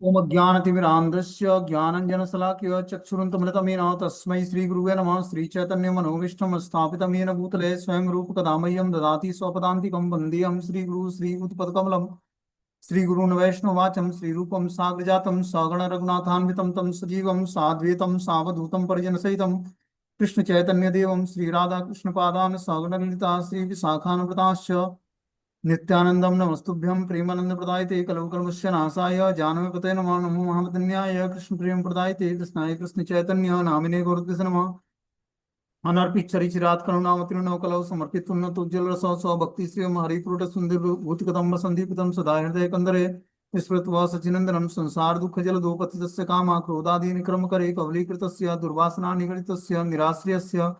ओम ज्ञानतिमिरान्धस्य ज्ञानञ्जनशलाकया चक्षुरुन्मिलितमेन तस्मै श्रीगुरुवे नमः। श्रीचैतन्यमनोभीष्टं स्थापितं येन भूतले स्वयं रूपकदा मह्यं ददाति स्वपदान्तिकं वन्देऽहं श्रीगुरु श्रीयुतपदकमलं। श्रीगुरून् वैष्णवाचं श्रीरूपं साग्रजातं सगण रघुनाथान्वितं तं सजीवं साद्वैतं सावधूतं परिजनसहितं कृष्णचैतन्यदेवं श्रीराधाकृष्णपादान् सगण ललिता श्रीविशाखान्विताश्च नित्यानंदम नमस्तुभ्यं प्रेमानंद प्रदायते कलौ कल्मषस्य नाशाय जानवीपते नमः। नमो महामदन्याय कृष्ण प्रेम प्रदायते कृष्णाय कृष्ण चैतन्य नामिने गौरद्विष नमः। अनर्पित चरिचिरात करुणावतीर्णो कलौ समर्पित उन्नत उज्ज्वल रस स्वभक्ति श्री हरिपुरुट सुंदर भूति कदम्ब संदीपितम सदा हृदय कंदरे स्मृत्वा सचिनंदनम संसार दुख जल दोपतितस्य कामा क्रोधादि निक्रम करे कवलीकृतस्य दुर्वासना निगडितस्य निराश्रयस्य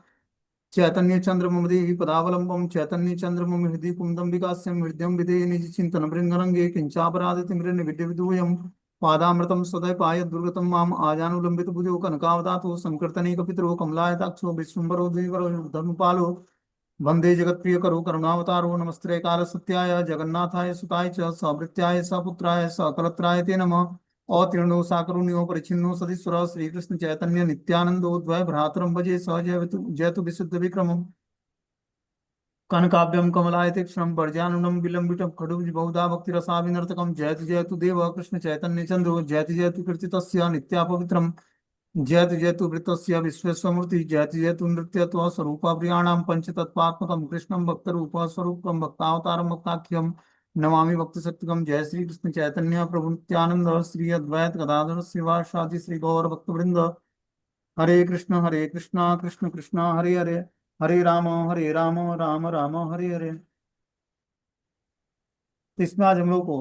चैतन्य चंद्र मम देहि पदावलंबम चैतन्य चंद्र मम हृदय कुंदम विकास्यम हृदय विधेय निज चिंतन भृंगरंगे किंचापराध तिमिर विद्य विदूयम पादामृतम सदय पाय दुर्गतम माम आजानुलंबित भुजो कनकावदातो संकीर्तने कपितरो कमलायताक्षो विश्वम्बरो द्विवरो धर्मपालो वंदे जगत्प्रिय करो करुणावतारो नमस्ते काल सत्याय जगन्नाथाय सुताय च सवृत्याय सपुत्राय सकलत्राय ते नमः। अतीर्णो साकरुण्यो परिच्छिन्नो सदीश्वर श्रीकृष्ण चैतन्य नित्यानंदो द्वय भ्रातरम भजे सहजयतु जयतु विशुद्ध विक्रमम् कनकाभ्यम कमलायते क्षणं वर्जानुनं विलंबितं खडुज बहुधा भक्तिरसाविनर्तकं जयतु जयतु देव कृष्ण चैतन्य चंद्रो जयतु जयतु कीर्तितस्य नित्यापवित्रम् जयतु जयतु वृतस्य विश्वेश्वमूर्ति जयतु जयतु नृत्यत्व स्वरूपाभ्रियाणां पंचतत्वात्मकं कृष्णं भक्तरूप स्वरूपं भक्तावतारं भक्ताख्यं नमामि भक्तशक्तिकं। जय श्री कृष्ण चैतन्य प्रभु नित्यानंद श्री अद्वैत गदाधर श्रीवासादि श्री गौर भक्तवृंद। हरे कृष्ण कृष्ण कृष्ण हरे हरे हरे राम राम राम हरे हरे। तो इसमें आज हम लोग को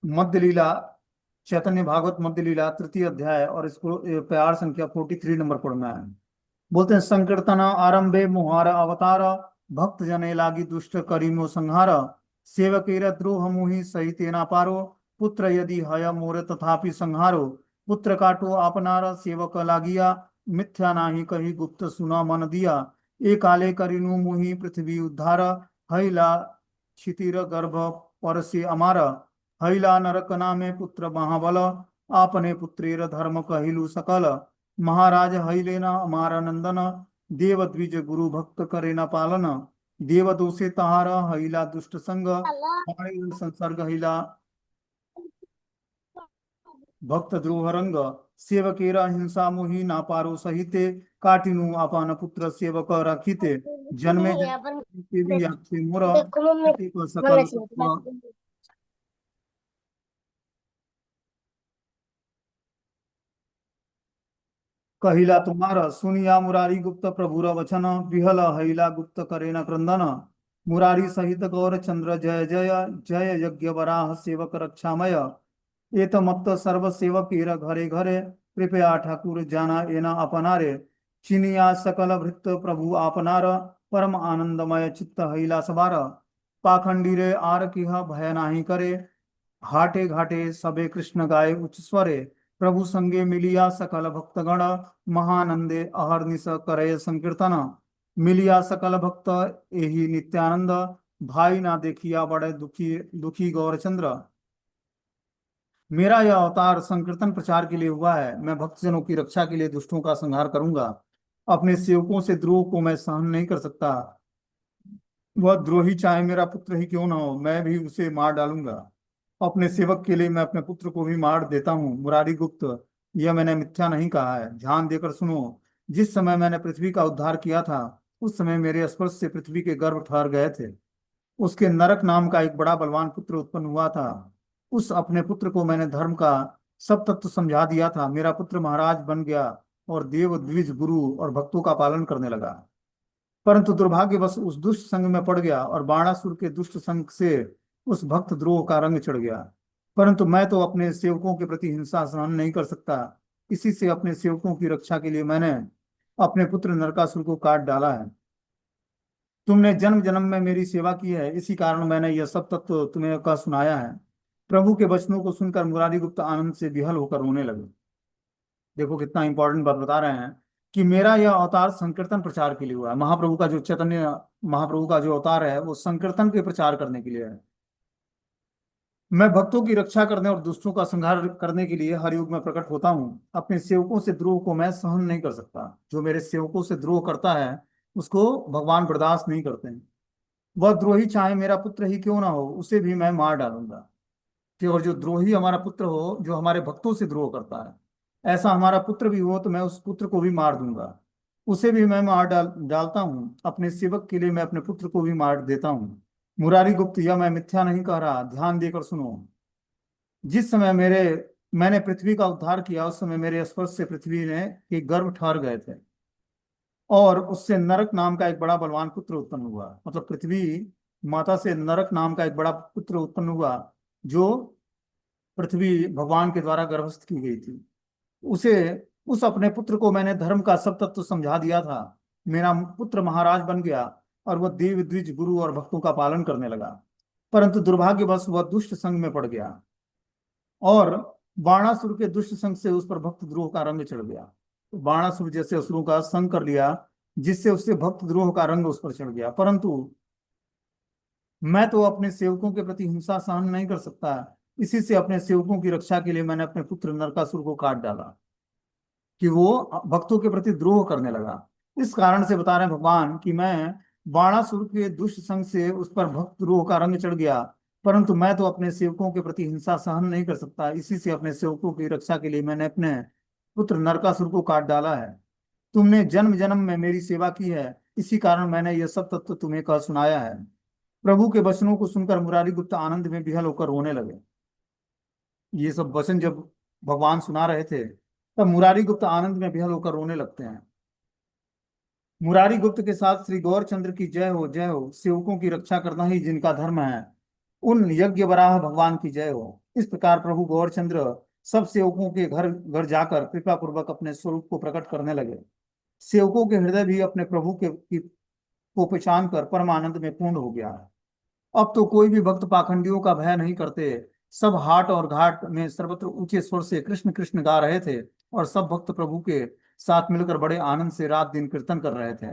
मध्य लीला चैतन्य भागवत मध्य लीला तृतीय अध्याय और इसको प्यार संख्या 43 नंबर पढ़ना है। बोलते हैं संकीर्तन आरंभे मुहार अवतार भक्त जने लागी दुष्ट करीमो संहार सेवकेर द्रोह मुहि सहितेना पारो पुत्र यदि हय मोर तथापि संहारो पुत्र काटो आपनार सेवक लागिया मिथ्या नाही कही गुप्त सुना मन दिया ए काले करिनु मुहि पृथ्वी उद्धार हैला क्षितिर गर्भ परसे अमार हैला नरक नामे पुत्र महाबल आपने पुत्रेर धर्म कहिलु सकल महाराज हईलेना अमारा नंदन देव द्विज गुरु भक्त करे न पालन देव दोषे तहारा हईला दुष्ट संग संसर्ग हईला भक्त द्रोह रंग सेवकेरा हिंसा मोहि ना पारो सहिते काटिनु अपान पुत्र सेवक रखिते जन्मे जन्मे मोर सकल कहिला तुम्हारा सुनिया मुरारी गुप्त प्रभुर वचन विहल हईला गुप्त करेन क्रंदन मुरारी सहित गौर चंद्र जय जय जय यज्ञ वराह सेवक रक्षामय एत मत्त सर्व सेवक घरे घरे कृपया ठाकुर जाना एना अपनारे चिनिया सकल भृत प्रभु आपनार परम आनंदमय चित्त हईला सबार पाखंडी रे आर किह भय नाही करे हाटे घाटे सबे कृष्ण गाय उच्च स्वरे प्रभु संगे मिलिया सकल भक्तगण महानंदे अहर्निश करे संकीर्तन मिलिया सकल भक्त एहि नित्यानंद भाई ना देखिया बड़े दुखी दुखी गौरचंद्र। मेरा यह अवतार संकीर्तन प्रचार के लिए हुआ है। मैं भक्तजनों की रक्षा के लिए दुष्टों का संहार करूंगा। अपने सेवकों से द्रोह को मैं सहन नहीं कर सकता। वह द्रोही चाहे मेरा पुत्र ही क्यों ना हो, मैं भी उसे मार डालूंगा। अपने सेवक के लिए मैं अपने पुत्र को भी मार देता हूँ। मुरारी गुप्त, यह मैंने मिथ्या नहीं कहा है। ध्यान देकर सुनो। जिस समय मैंने पृथ्वी का उद्धार किया था उस समय मेरे स्पर्श से पृथ्वी के गर्भ ठहर गए थे। उसके नरक नाम का एक बड़ा बलवान पुत्र उत्पन्न हुआ था। उस अपने पुत्र को मैंने धर्म का सब तत्व समझा दिया था। मेरा पुत्र महाराज बन गया और देव द्विज गुरु और भक्तों का पालन करने लगा। परंतु दुर्भाग्यवश उस दुष्ट संग में पड़ गया और बाणासुर के दुष्ट संग से उस भक्त द्रोह का रंग चढ़ गया। परंतु मैं तो अपने सेवकों के प्रति हिंसा सहन नहीं कर सकता। इसी से अपने सेवकों की रक्षा के लिए मैंने अपने पुत्र नरकासुर को काट डाला है। तुमने जन्म जन्म में मेरी सेवा की है, इसी कारण मैंने यह सब तत्व तुम्हें कह सुनाया है। प्रभु के वचनों को सुनकर मुरारी गुप्त आनंद से विहल होकर रोने लगे। देखो कितना इंपॉर्टेंट बात बता रहे हैं कि मेरा यह अवतार संकीर्तन प्रचार के लिए हुआ है। महाप्रभु का जो चैतन्य महाप्रभु का जो अवतार है वो संकीर्तन के प्रचार करने के लिए है। मैं भक्तों की रक्षा करने और दुष्टों का संहार करने के लिए हर युग में प्रकट होता हूँ। अपने सेवकों से द्रोह को मैं सहन नहीं कर सकता। जो मेरे सेवकों से द्रोह करता है उसको भगवान बर्दाश्त नहीं करते हैं। वह द्रोही चाहे मेरा पुत्र ही क्यों ना हो, उसे भी मैं मार डालूंगा। कि और जो द्रोही हमारा पुत्र हो, जो हमारे भक्तों से द्रोह करता है, ऐसा हमारा पुत्र भी हो तो मैं उस पुत्र को भी मार दूंगा। उसे भी मैं मार डालता हूँ। अपने सेवक के लिए मैं अपने पुत्र को भी मार देता हूँ। मुरारी गुप्त, यह मैं मिथ्या नहीं कह रहा, ध्यान देकर सुनो। जिस समय मैंने पृथ्वी का उद्धार किया, उस समय मेरे स्पर्श से पृथ्वी ने के गर्भ ठहर गए थे, और उससे नरक नाम का एक बड़ा बलवान पुत्र उत्पन्न हुआ। मतलब पृथ्वी माता से नरक नाम का एक बड़ा पुत्र उत्पन्न हुआ, जो पृथ्वी भगवान के द्वारा गर्भस्थ की गई थी। उसे उस अपने पुत्र को मैंने धर्म का सब तत्व समझा दिया था। मेरा पुत्र महाराज बन गया, और वह देव द्विज गुरु और भक्तों का पालन करने लगा। परंतु दुर्भाग्यवश वह दुष्ट संग में पड़ गया, और बाणासुर के दुष्ट संग से उस पर भक्त द्रोह का रंग चढ़ गया। तो बाणासुर जैसे असुरों का संग कर लिया, जिससे उससे भक्त द्रोह का रंग उस पर चढ़ गया। परंतु मैं तो अपने सेवकों के प्रति हिंसा सहन नहीं कर सकता। इसी से अपने सेवकों की रक्षा के लिए मैंने अपने पुत्र नरकासुर को काट डाला, कि वो भक्तों के प्रति द्रोह करने लगा। इस कारण से बता रहे हैं भगवान कि मैं बाणासुर के दुष्ट संग से उस पर भक्त द्रोह का रंग चढ़ गया, परंतु मैं तो अपने सेवकों के प्रति हिंसा सहन नहीं कर सकता। इसी से अपने सेवकों की रक्षा के लिए मैंने अपने पुत्र नरकासुर को काट डाला है। तुमने जन्म जन्म में मेरी सेवा की है, इसी कारण मैंने यह सब तत्व तुम्हें कह सुनाया है। प्रभु के वचनों को सुनकर मुरारी गुप्त आनंद में विह्वल होकर रोने लगे। ये सब वचन जब भगवान सुना रहे थे, तब मुरारी गुप्त आनंद में विह्वल होकर रोने लगते हैं। मुरारी गुप्त के साथ श्री गौरचंद्र की जय हो, जय हो। सेवकों की रक्षा करना ही जिनका धर्म है, उन यज्ञ वराह भगवान की जय हो। इस प्रकार प्रभु गौरचंद्र सब सेवकों के घर घर जाकर कृपा पूर्वक अपने स्वरूप को प्रकट करने लगे। सेवकों के हृदय भी अपने प्रभु को पहचान कर परम आनंद में पूर्ण हो गया। अब तो कोई भी भक्त पाखंडियों का भय नहीं करते। सब हाट और घाट में सर्वत्र ऊंचे स्वर से कृष्ण कृष्ण गा रहे थे, और सब भक्त प्रभु के साथ मिलकर बड़े आनंद से रात दिन कीर्तन कर रहे थे।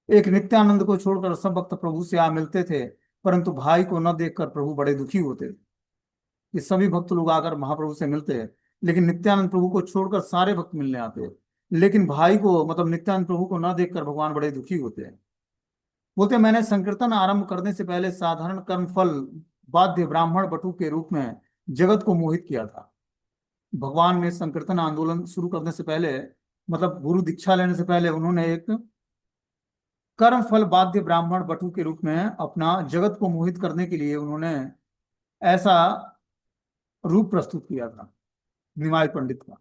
एक नित्यानंद को छोड़कर सब भक्त प्रभु से आ मिलते थे, परंतु भाई को न देखकर प्रभु बड़े दुखी होते। ये सभी भक्त लोग आकर महाप्रभु से मिलते हैं, लेकिन नित्यानंद प्रभु को छोड़कर सारे भक्त मिलने आते हैं। लेकिन भाई को, मतलब नित्यानंद प्रभु को न देखकर भगवान बड़े दुखी होते हैं। बोलते हैं, मैंने संकीर्तन आरंभ करने से पहले साधारण कर्म फल बाध्य ब्राह्मण बटु के रूप में जगत को मोहित किया था। भगवान ने संकीर्तन आंदोलन शुरू करने से पहले, मतलब गुरु दीक्षा लेने से पहले, उन्होंने एक कर्म फल बाध्य ब्राह्मण बटु के रूप में अपना जगत को मोहित करने के लिए उन्होंने ऐसा रूप प्रस्तुत किया था, निमाई पंडित का।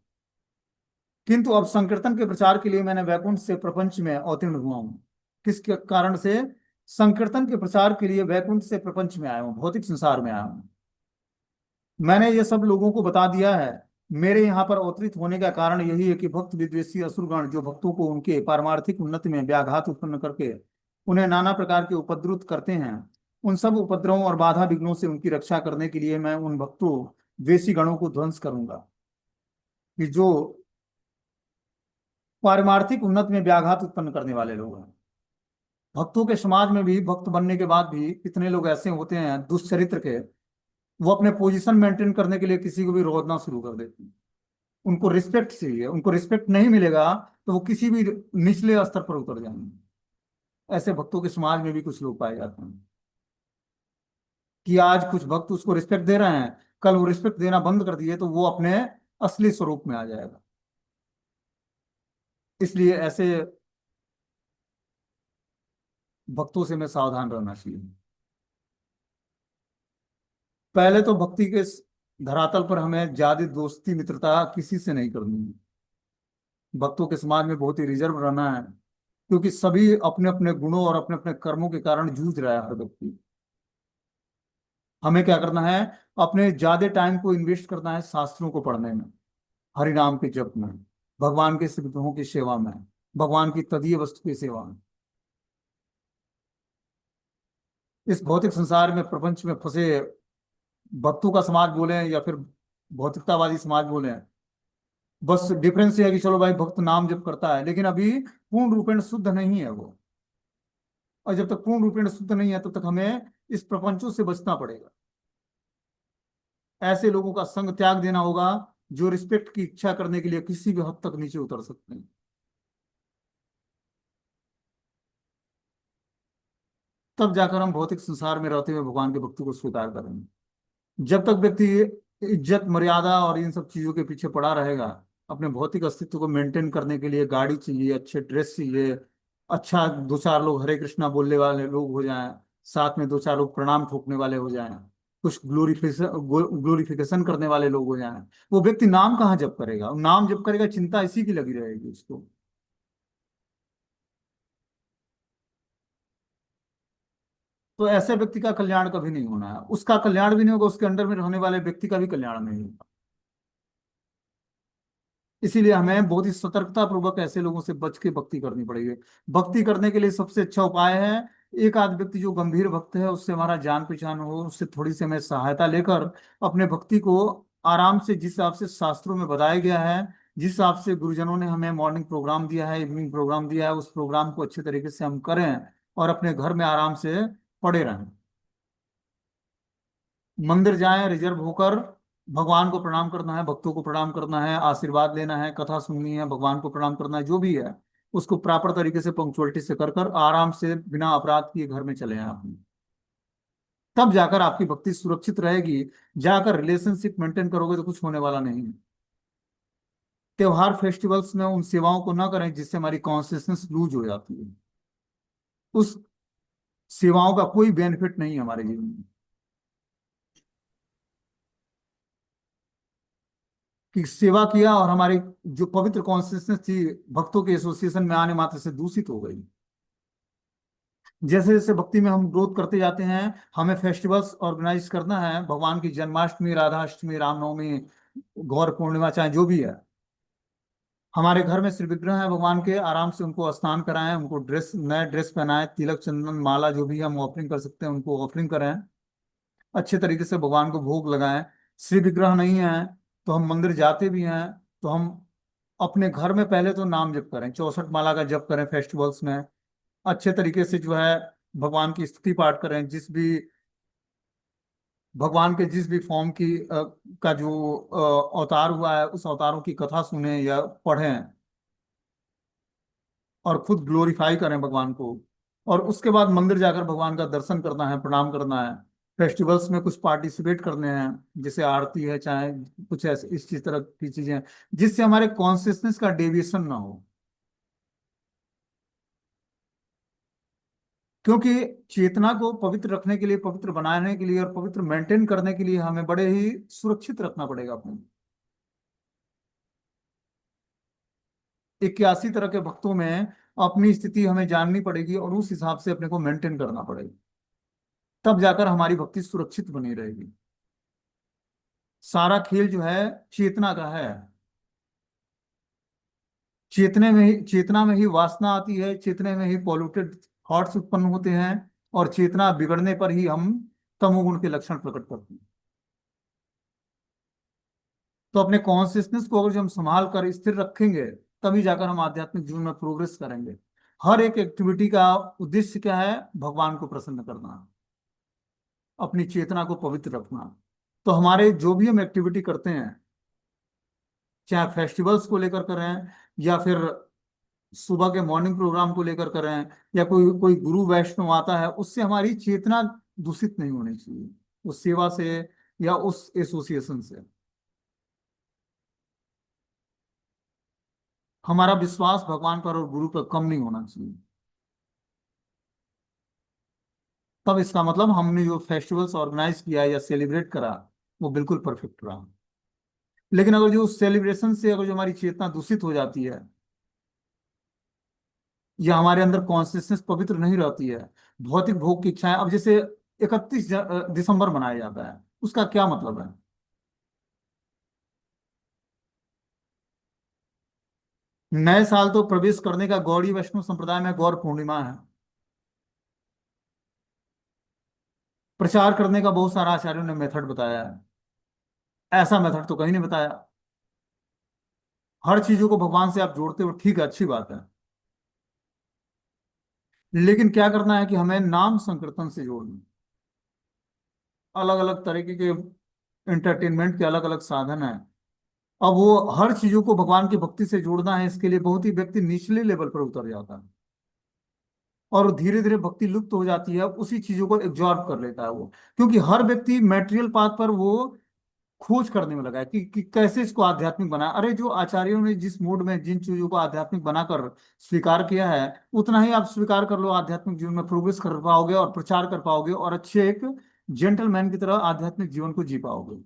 किंतु अब संकीर्तन के प्रचार के लिए मैंने वैकुंठ से प्रपंच में अवतीर्ण हुआ हूँ। किस कारण से? संकीर्तन के प्रचार के लिए वैकुंठ से प्रपंच में आया हूँ, भौतिक संसार में आया हूँ। मैंने ये सब लोगों को बता दिया है। मेरे यहाँ पर अवतरित होने का कारण यही है कि भक्त विद्वेषी असुरगण, जो भक्तों को उनके पारमार्थिक उन्नति में व्याघात उत्पन्न करके उन्हें नाना प्रकार के उपद्रुत करते हैं, उन सब उपद्रवों और बाधा विघ्नों से उनकी रक्षा करने के लिए मैं उन भक्तों द्वेषी गणों को ध्वंस करूंगा, कि जो पारमार्थिक उन्नति में व्याघात उत्पन्न करने वाले लोग हैं। भक्तों के समाज में भी भक्त बनने के बाद भी कितने लोग ऐसे होते हैं दुष्चरित्र के, वो अपने पोजीशन मेंटेन करने के लिए किसी को भी रोकना शुरू कर देते हैं। उनको रिस्पेक्ट चाहिए, उनको रिस्पेक्ट नहीं मिलेगा तो वो किसी भी निचले स्तर पर उतर जाएंगे। ऐसे भक्तों के समाज में भी कुछ लोग पाए जाते हैं, कि आज कुछ भक्त उसको रिस्पेक्ट दे रहे हैं, कल वो रिस्पेक्ट देना बंद कर दिए तो वो अपने असली स्वरूप में आ जाएगा। इसलिए ऐसे भक्तों से मैं सावधान रहना चाहिए। पहले तो भक्ति के धरातल पर हमें ज्यादा दोस्ती मित्रता किसी से नहीं करनी है। भक्तों के समाज में बहुत ही रिजर्व रहना है, क्योंकि सभी अपने अपने गुणों और अपने अपने कर्मों के कारण जूझ रहा है हर व्यक्ति। हमें क्या करना है? अपने ज्यादा टाइम को इन्वेस्ट करना है शास्त्रों को पढ़ने में, हरि नाम के जप में, भगवान के सिद्धों की सेवा में, भगवान की तदीय वस्तु की सेवा में। इस भौतिक संसार में, प्रपंच में फंसे भक्तों का समाज बोले या फिर भौतिकतावादी समाज बोले, बस डिफरेंस ये है कि चलो भाई भक्त नाम जप करता है, लेकिन अभी पूर्ण रूपेण शुद्ध नहीं है वो। और जब तक पूर्ण रूपेण शुद्ध नहीं है तब तक हमें इस प्रपंचों से बचना पड़ेगा। ऐसे लोगों का संग त्याग देना होगा जो रिस्पेक्ट की इच्छा करने के लिए किसी भी हद तक नीचे उतर सकते हैं। तब जाकर हम भौतिक संसार में रहते हुए भगवान की भक्ति को स्वीकार करेंगे। जब तक व्यक्ति इज्जत मर्यादा और इन सब चीजों के पीछे पड़ा रहेगा, अपने भौतिक अस्तित्व को मेंटेन करने के लिए गाड़ी चाहिए, अच्छे ड्रेस चाहिए, अच्छा दो चार लोग हरे कृष्णा बोलने वाले लोग हो जाएं, साथ में दो चार लोग प्रणाम ठोकने वाले हो जाएं, कुछ ग्लोरिफिकेशन करने वाले लोग हो जाएं, वो व्यक्ति नाम कहाँ जप करेगा? नाम जप करेगा, चिंता इसी की लगी रहेगी उसको। तो ऐसे व्यक्ति का कल्याण कभी नहीं होना है, उसका कल्याण भी नहीं होगा, उसके अंडर में रहने वाले व्यक्ति का भी कल्याण नहीं होगा। इसीलिए हमें बहुत ही सतर्कता पूर्वक ऐसे लोगों से बच के भक्ति करनी पड़ेगी। भक्ति करने के लिए सबसे अच्छा उपाय है, एक आध व्यक्ति जो गंभीर भक्त है उससे हमारा जान पहचान हो, उससे थोड़ी सी हमें सहायता लेकर अपने भक्ति को आराम से, जिस हिसाब से शास्त्रों में बताया गया है, जिस हिसाब से गुरुजनों ने हमें मॉर्निंग प्रोग्राम दिया है, इवनिंग प्रोग्राम दिया है, उस प्रोग्राम को अच्छे तरीके से हम करें और अपने घर में आराम से पड़े रहें। मंदिर जाएं रिजर्व होकर, भगवान को प्रणाम करना है, भक्तों को प्रणाम करना है, आशीर्वाद लेना है, कथा सुननी है, भगवान को प्रणाम करना है, जो भी है उसको प्रॉपर तरीके से पंक्चुअलिटी से कर कर आराम से बिना अपराध किए घर में चले आए अपने। तब जाकर आपकी भक्ति सुरक्षित रहेगी। जाकर रिलेशनशिप मेंटेन करोगे तो कुछ होने वाला नहीं है। त्योहार फेस्टिवल्स में उन सेवाओं को ना करें जिससे हमारी कॉन्सियसनेस लूज हो जाती है। उस सेवाओं का कोई बेनिफिट नहीं है हमारे जीवन में। कि सेवा किया और हमारी जो पवित्र कॉन्सियसनेस थी भक्तों के एसोसिएशन में आने मात्र से दूषित हो गई। जैसे जैसे भक्ति में हम ग्रोथ करते जाते हैं, हमें फेस्टिवल्स ऑर्गेनाइज करना है, भगवान की जन्माष्टमी, राधाष्टमी, रामनवमी, गौर पूर्णिमा, चाहे जो भी है। हमारे घर में श्री विग्रह है भगवान के, आराम से उनको स्नान कराएं, उनको ड्रेस, नए ड्रेस पहनाएं, तिलक चंदन माला जो भी हम ऑफरिंग कर सकते हैं उनको ऑफरिंग करें, अच्छे तरीके से भगवान को भोग लगाएं। श्री विग्रह नहीं है तो हम मंदिर जाते भी हैं तो हम अपने घर में पहले तो नाम जप करें, 64 माला का जप करें फेस्टिवल्स में, अच्छे तरीके से जो है भगवान की स्तुति पाठ करें, जिस भी भगवान के जिस भी फॉर्म की का जो अवतार हुआ है उस अवतारों की कथा सुने या पढ़ें और खुद ग्लोरीफाई करें भगवान को। और उसके बाद मंदिर जाकर भगवान का दर्शन करना है, प्रणाम करना है। फेस्टिवल्स में कुछ पार्टिसिपेट करने हैं, जैसे आरती है, चाहे कुछ ऐसे इस चीज तरह की चीजें हैं, जिससे हमारे कॉन्सियसनेस का डेविएशन ना हो। क्योंकि चेतना को पवित्र रखने के लिए, पवित्र बनाने के लिए और पवित्र मेंटेन करने के लिए हमें बड़े ही सुरक्षित रखना पड़ेगा अपने। 81 तरह के भक्तों में अपनी स्थिति हमें जाननी पड़ेगी और उस हिसाब से अपने को मेंटेन करना पड़ेगा। तब जाकर हमारी भक्ति सुरक्षित बनी रहेगी। सारा खेल जो है चेतना का है। चेतना में ही वासना आती है, चेतने में ही पॉल्यूटेड थॉट्स उत्पन्न होते हैं, और चेतना बिगड़ने पर ही हम तमोगुण के लक्षण प्रकट करते हैं। तो अपने कॉन्सियसनेस को अगर जो हम संभाल कर स्थिर रखेंगे, तभी जाकर हम आध्यात्मिक जीवन में प्रोग्रेस करेंगे। हर एक एक्टिविटी का उद्देश्य क्या है? भगवान को प्रसन्न करना, अपनी चेतना को पवित्र रखना। तो हमारे जो भी हम एक्टिविटी करते हैं, चाहे फेस्टिवल्स को लेकर करें या फिर सुबह के मॉर्निंग प्रोग्राम को लेकर करें, या कोई कोई गुरु वैष्णव आता है, उससे हमारी चेतना दूषित नहीं होनी चाहिए, उस सेवा से या उस एसोसिएशन से। हमारा विश्वास भगवान पर और गुरु पर कम नहीं होना चाहिए। तब इसका मतलब हमने जो फेस्टिवल्स ऑर्गेनाइज किया या सेलिब्रेट करा वो बिल्कुल परफेक्ट रहा। लेकिन अगर जो सेलिब्रेशन से अगर जो हमारी चेतना दूषित हो जाती है, या हमारे अंदर कॉन्सियसनेस पवित्र नहीं रहती है, भौतिक भोग की इच्छाएं, अब जैसे 31 दिसंबर मनाया जाता है, उसका क्या मतलब है? नए साल तो प्रवेश करने का गौड़ी वैष्णव संप्रदाय में गौर पूर्णिमा है। प्रचार करने का बहुत सारा आचार्यों ने मेथड बताया है, ऐसा मेथड तो कहीं नहीं बताया। हर चीजों को भगवान से आप जोड़ते हो, ठीक है, अच्छी बात है। लेकिन क्या करना है कि हमें नाम संकीर्तन से जोड़ना। अलग अलग तरीके के एंटरटेनमेंट के अलग अलग साधन है। अब वो हर चीजों को भगवान की भक्ति से जोड़ना है, इसके लिए बहुत ही व्यक्ति निचले लेवल पर उतर जाता है और धीरे धीरे भक्ति लुप्त हो जाती है, उसी चीजों को एब्जॉर्ब कर लेता है वो। क्योंकि हर व्यक्ति मेटेरियल पाथ पर वो खोज करने में लगा है कि कैसे इसको आध्यात्मिक बनाए। अरे जो आचार्यों ने जिस मूड में जिन चीजों को आध्यात्मिक बनाकर स्वीकार किया है, उतना ही आप स्वीकार कर लो, आध्यात्मिक जीवन में प्रोग्रेस कर पाओगे और प्रचार कर पाओगे और अच्छे एक जेंटलमैन की तरह आध्यात्मिक जीवन को जी पाओगे।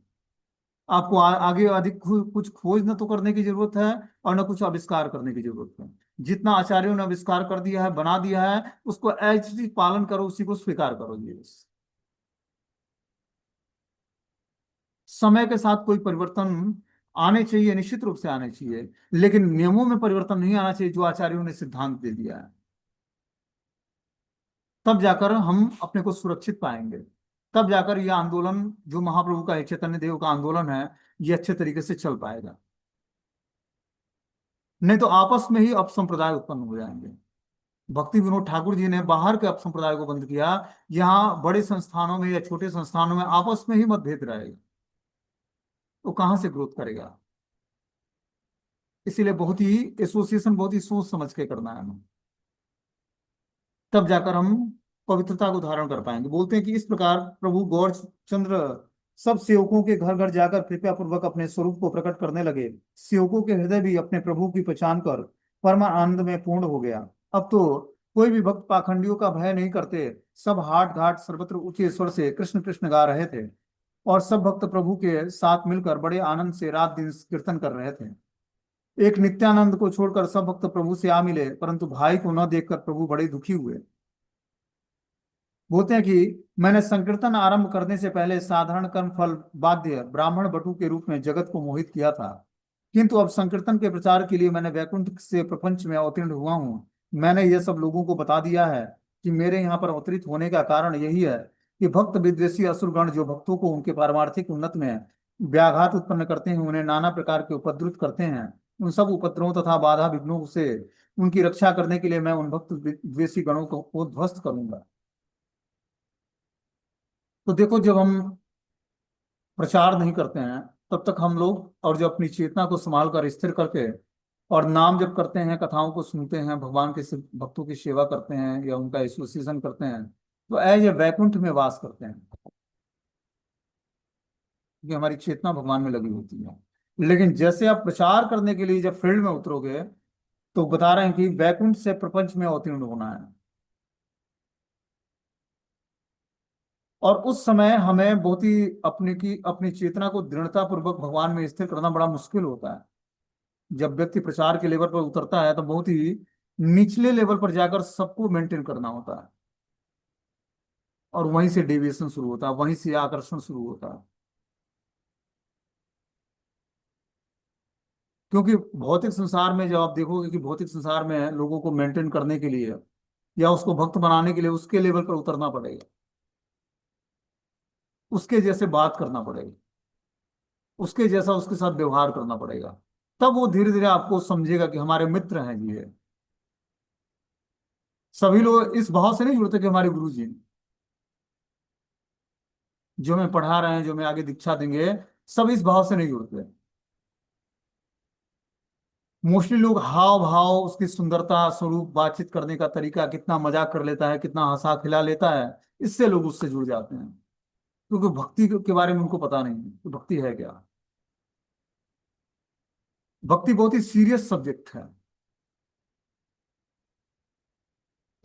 आपको आगे अधिक कुछ खोज न तो करने की जरूरत है और न कुछ आविष्कार करने की जरूरत है। जितना आचार्यों ने आविष्कार कर दिया है, बना दिया है, उसको एज इट इज पालन करो, उसी को स्वीकार करो, ये बस। समय के साथ कोई परिवर्तन आने चाहिए, निश्चित रूप से आने चाहिए, लेकिन नियमों में परिवर्तन नहीं आना चाहिए जो आचार्यों ने सिद्धांत दे दिया है। तब जाकर हम अपने को सुरक्षित पाएंगे। तब जाकर यह आंदोलन, जो महाप्रभु का है, चैतन्य देव का आंदोलन है, ये अच्छे तरीके से चल पाएगा। नहीं तो आपस में ही अपसंप्रदाय उत्पन्न हो जाएंगे। भक्ति विनोद ठाकुर जी ने बाहर के अपसंप्रदाय को बंद किया। यहाँ बड़े संस्थानों में या छोटे संस्थानों में आपस में ही मतभेद रहेगा, तो कहाँ से ग्रोथ करेगा। इसीलिए बहुत ही एसोसिएशन बहुत ही सोच समझ के करना है हमें, तब जाकर हम पवित्रता को धारण कर पाएंगे। बोलते हैं कि इस प्रकार प्रभु गौर चंद्र सब सेवकों के घर घर जाकर कृपया पूर्वक अपने स्वरूप को प्रकट करने लगे। सेवकों के हृदय भी अपने प्रभु की पहचान कर परम आनंद में पूर्ण हो गया। अब तो कोई भी भक्त पाखंडियों का भय नहीं करते, सब हाट घाट सर्वत्र ऊंचे स्वर से कृष्ण कृष्ण गा रहे थे और सब भक्त प्रभु के साथ मिलकर बड़े आनंद से रात दिन कीर्तन कर रहे थे। एक नित्यानंद को छोड़कर सब भक्त प्रभु से आ मिले, परंतु भाई को न देखकर प्रभु बड़े दुखी हुए। बोलते हैं कि मैंने संकीर्तन आरंभ करने से पहले साधारण कर्म फल बाध्य ब्राह्मण बटु के रूप में जगत को मोहित किया था, किंतु अब संकीर्तन के प्रचार के लिए मैंने वैकुंठ से प्रपंच में अवतीर्ण हुआ हूँ। मैंने यह सब लोगों को बता दिया है कि मेरे यहाँ पर अवतरित होने का कारण यही है कि भक्त विद्वेषी असुरगण जो भक्तों को उनके पारमार्थिक उन्नत में व्याघात उत्पन्न करते हैं, उन्हें नाना प्रकार के उपद्रुत करते हैं, उन सब उपद्रवों तथा बाधा विघ्नों से उनकी रक्षा करने के लिए मैं उन भक्त विद्वेषी गणों को ध्वस्त करूंगा। तो देखो, जब हम प्रचार नहीं करते हैं, तब तक हम लोग, और जो अपनी चेतना को संभाल कर स्थिर करके और नाम जप करते हैं, कथाओं को सुनते हैं, भगवान के भक्तों की सेवा करते हैं या उनका एसोसिएशन करते हैं, तो एज ए वैकुंठ में वास करते हैं, क्योंकि हमारी चेतना भगवान में लगी होती है। लेकिन जैसे आप प्रचार करने के लिए जब फील्ड में उतरोगे, तो बता रहे हैं कि वैकुंठ से प्रपंच में अवतीर्ण होना है। और उस समय हमें बहुत ही अपनी चेतना को दृढ़ता पूर्वक भगवान में स्थिर करना बड़ा मुश्किल होता है। जब व्यक्ति प्रचार के लेवल पर उतरता है, तो बहुत ही निचले लेवल पर जाकर सबको मेंटेन करना होता है, और वहीं से डेविएशन शुरू होता है, वहीं से आकर्षण शुरू होता है। क्योंकि भौतिक संसार में जब आप देखोगे कि भौतिक संसार में लोगों को मेंटेन करने के लिए या उसको भक्त बनाने के लिए उसके लेवल पर उतरना पड़ेगा, उसके जैसे बात करना पड़ेगा, उसके जैसा उसके साथ व्यवहार करना पड़ेगा। तब वो धीरे धीरे आपको समझेगा कि हमारे मित्र हैं जी ये। सभी लोग इस भाव से नहीं जुड़ते कि हमारे गुरु जी हैं, जो हमें पढ़ा रहे हैं, जो हमें आगे दीक्षा देंगे, सब इस भाव से नहीं जुड़ते। मोस्टली लोग हाव भाव, उसकी सुंदरता, स्वरूप, बातचीत करने का तरीका, कितना मजाक कर लेता है, कितना हंसा खिला लेता है, इससे लोग उससे जुड़ जाते हैं। क्योंकि भक्ति के बारे में उनको पता नहीं है कि भक्ति है क्या। भक्ति बहुत ही सीरियस सब्जेक्ट है।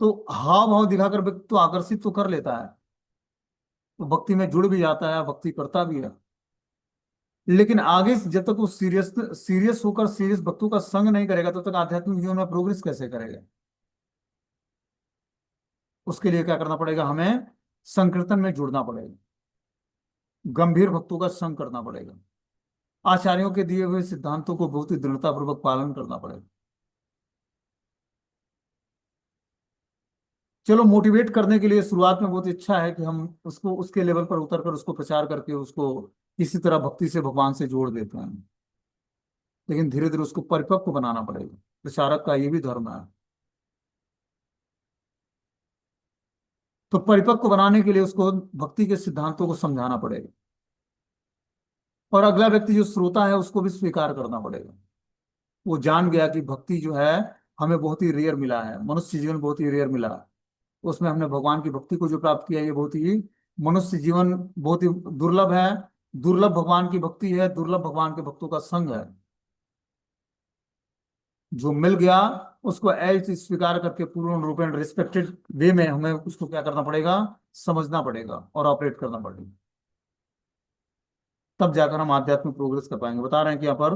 तो हाव भाव दिखाकर व्यक्ति तो आकर्षित तो कर लेता है, तो भक्ति में जुड़ भी जाता है, भक्ति करता भी है। लेकिन आगे जब तक वो सीरियस सीरियस होकर सीरियस भक्तों का संग नहीं करेगा, तब तक आध्यात्मिक जीवन में प्रोग्रेस कैसे करेगा। उसके लिए क्या करना पड़ेगा, हमें संकीर्तन में जुड़ना पड़ेगा, गंभीर भक्तों का संग करना पड़ेगा, आचार्यों के दिए हुए सिद्धांतों को बहुत ही दृढ़तापूर्वक पालन करना पड़ेगा। चलो, मोटिवेट करने के लिए शुरुआत में बहुत इच्छा है कि हम उसको उसके लेवल पर उतर कर उसको प्रचार करके उसको किसी तरह भक्ति से भगवान से जोड़ देते हैं। लेकिन धीरे धीरे उसको परिपक्व बनाना पड़ेगा। प्रचारक का ये भी धर्म है। तो परिपक्व बनाने के लिए उसको भक्ति के सिद्धांतों को समझाना पड़ेगा, और अगला व्यक्ति जो श्रोता है उसको भी स्वीकार करना पड़ेगा। वो जान गया कि भक्ति जो है हमें बहुत ही रेयर मिला है, मनुष्य जीवन बहुत ही रेयर मिला। उसमें हमने भगवान की भक्ति को जो प्राप्त किया ये बहुत ही, मनुष्य जीवन बहुत ही दुर्लभ है। दुर्लभ भगवान की भक्ति है, दुर्लभ भगवान के भक्तों का संग है। जो मिल गया उसको एज स्वीकार करके पूर्ण रूपेण रिस्पेक्टेड वे में हमें उसको क्या करना पड़ेगा, समझना पड़ेगा और ऑपरेट करना पड़ेगा। तब जाकर हम आध्यात्मिक प्रोग्रेस कर पाएंगे। बता रहे हैं कि यहाँ पर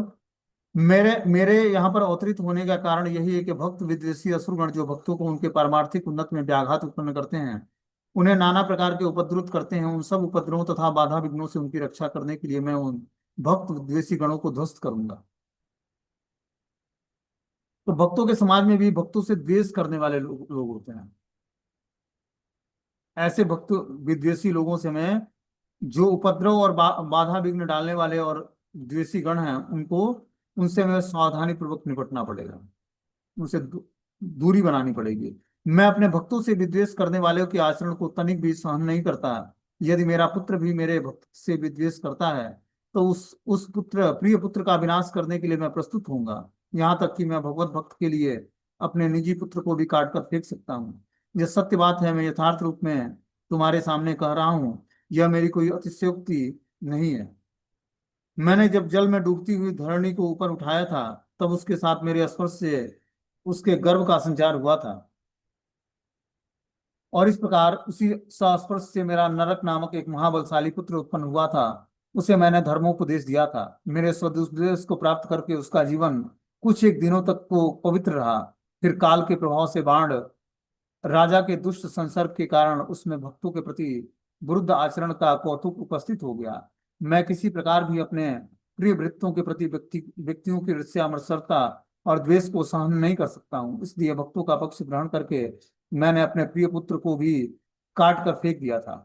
मेरे मेरे यहाँ पर अवतरित होने का कारण यही है कि भक्त विद्वेषी असुरगण जो भक्तों को उनके पारमार्थिक उन्नत में व्याघात उत्पन्न करते हैं, उन्हें नाना प्रकार के उपद्रुत करते हैं, उन सब उपद्रवों तथा बाधा विघ्नों से उनकी रक्षा करने के लिए मैं उन भक्त विद्वेषी गणों को ध्वस्त करूंगा। तो भक्तों के समाज में भी भक्तों से द्वेष करने वाले लोग होते हैं। ऐसे भक्त विद्वेषी लोगों से मैं, जो उपद्रव और बाधा विघ्न डालने वाले और द्वेषी गण हैं, उनको उनसे मैं सावधानी पूर्वक निपटना पड़ेगा, उनसे दूरी बनानी पड़ेगी। मैं अपने भक्तों से विद्वेष करने वालों के आचरण को तनिक भी सहन नहीं करता। यदि मेरा पुत्र भी मेरे भक्त से विद्वेष करता है तो उस पुत्र प्रिय पुत्र का विनाश करने के लिए मैं प्रस्तुत होऊंगा। यहाँ तक कि मैं भगवत भक्त के लिए अपने निजी पुत्र को भी काट कर फेंक सकता हूँ। यह सत्य बात है, मैं यथार्थ रूप में तुम्हारे सामने कह रहा हूँ, यह मेरी कोई अतिशयोक्ति नहीं है। मैंने जब जल में डूबती हुई धरणी को ऊपर उठाया था, तब उसके साथ मेरे स्पर्श से उसके गर्भ का संचार हुआ था, और इस प्रकार उसी संस्पर्श से मेरा नरक नामक एक महाबलशाली पुत्र उत्पन्न हुआ था। उसे मैंने धर्मोपदेश दिया था। मेरे स्वदेश को प्राप्त करके उसका जीवन कुछ एक दिनों तक को पवित्र रहा। फिर काल के प्रभाव से बाण राजा के दुष्ट संसर्ग के कारण उसमें भक्तों के प्रति विरुद्ध आचरण का कौतुक उपस्थित हो गया। मैं किसी प्रकार भी अपने प्रिय वृत्तों के प्रति व्यक्तियों की ईर्ष्या और द्वेष को सहन नहीं कर सकता हूँ। इसलिए भक्तों का पक्ष ग्रहण करके मैंने अपने प्रिय पुत्र को भी काट कर फेंक दिया था।